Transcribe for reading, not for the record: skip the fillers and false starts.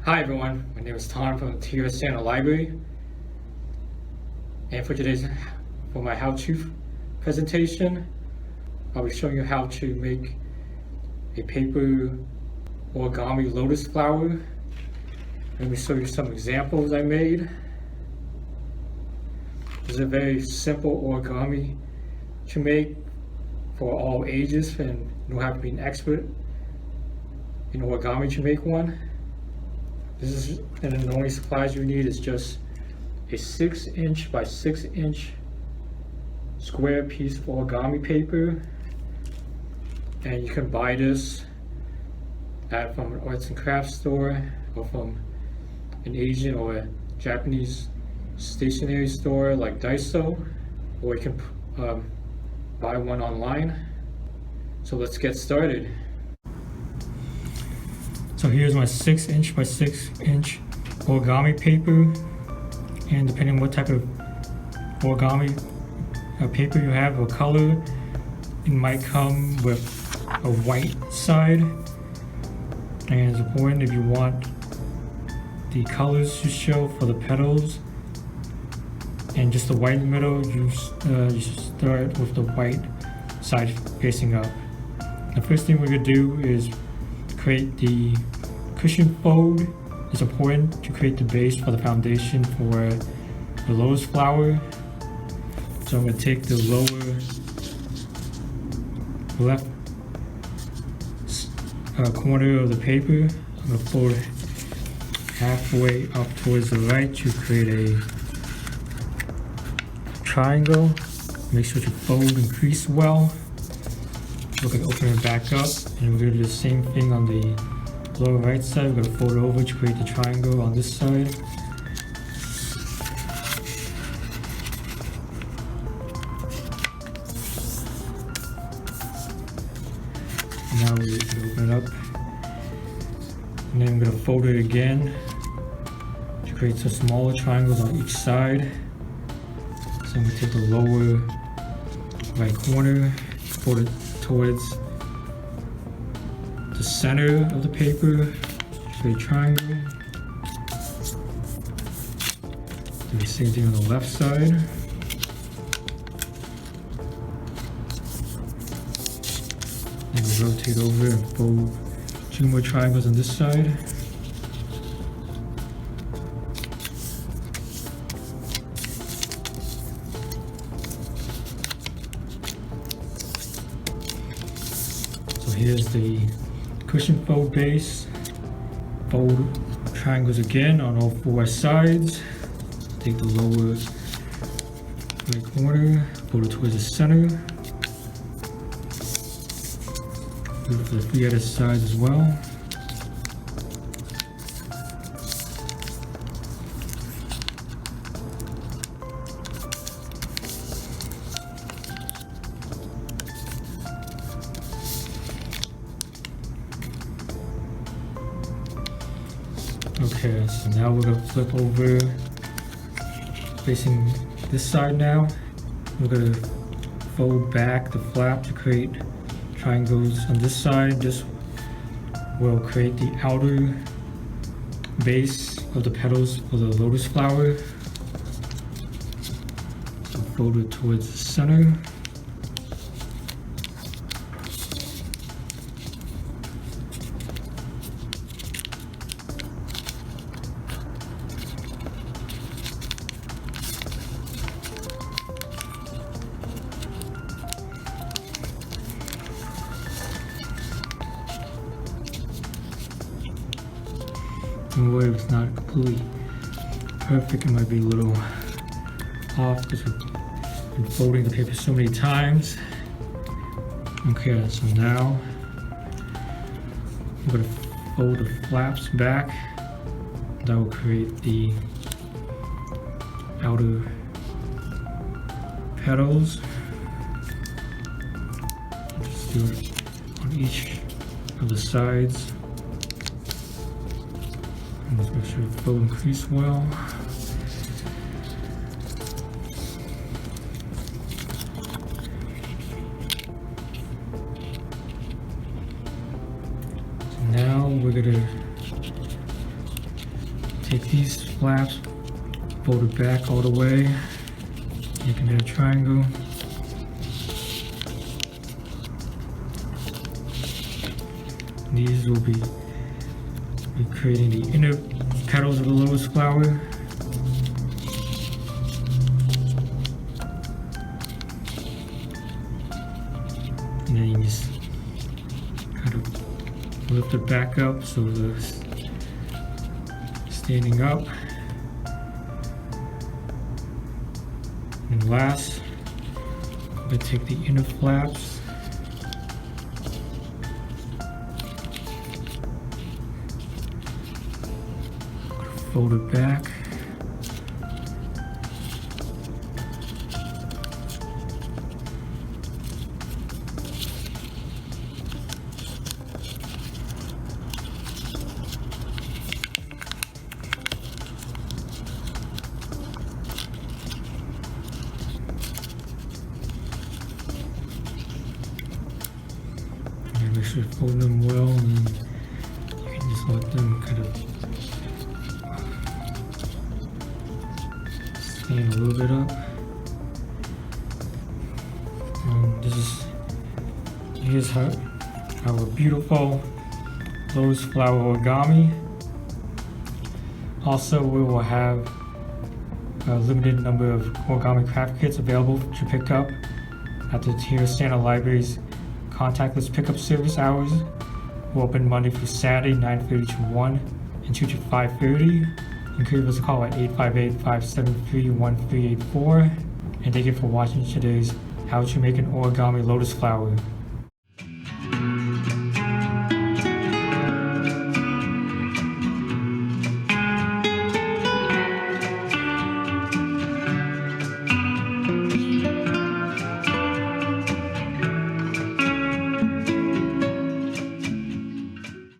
Hi everyone, my name is Tom from the TUS Santa Library, and for my how-to presentation, I'll be showing you how to make a paper origami lotus flower. Let me show you some examples I made. This is a very simple origami to make for all ages, and you don't have to be an expert in origami to make one. And the only supplies you need is just a 6" by 6" square piece of origami paper, and you can buy this from an arts and crafts store or from an Asian or a Japanese stationery store like Daiso, or you can buy one online. So let's get started. So here's my 6" by 6" origami paper, and depending on what type of origami paper you have or color, it might come with a white side, and it's important if you want the colors to show for the petals and just the white in the middle, you start with the white side facing up. The first thing we're going to do is create the cushion fold. It's important to create the base for the foundation for the lotus flower. So I'm going to take the lower left corner of the paper. I'm going to fold it halfway up towards the right to create a triangle. Make sure to fold and crease well. We're going to open it back up, and we're going to do the same thing on the lower right side. We're going to fold it over to create the triangle on this side. Now we're going to open it up, and then I'm going to fold it again to create some smaller triangles on each side. So I'm going to take the lower right corner, fold it towards the center of the paper, create a triangle. Do the same thing on the left side. Then we rotate over and fold 2 more triangles on this side. Here's the cushion fold base. Fold triangles again on all 4 sides. Take the lower right corner, fold it towards the center. Do it for the 3 other sides as well. Okay, so now we're going to flip over, facing this side now. We're going to fold back the flap to create triangles on this side. This will create the outer base of the petals for the lotus flower. So fold it towards the center. What if it's not completely perfect? It might be a little off because we've been folding the paper so many times. Okay, so now I'm going to fold the flaps back. That will create the outer petals. Just do it on each of the sides. And let's make sure the fold and crease well. these flaps, fold it back all the way, making it a triangle. These will be creating the inner petals of the lotus flower. And then you just kind of lift it back up so it's standing up. And last, I'm going to take the inner flaps, fold it back, and make sure you fold them well, and you can just let them kind of stand a little bit up. Here's our beautiful lotus flower origami. Also, we will have a limited number of origami craft kits available to pick up at the Tier Standard Library's contactless pickup service hours. We're open Monday through Saturday, 9:30 to 1 and 2 to 5:30. You can give us a call at 858-573-1384. And thank you for watching today's How to Make an Origami Lotus Flower.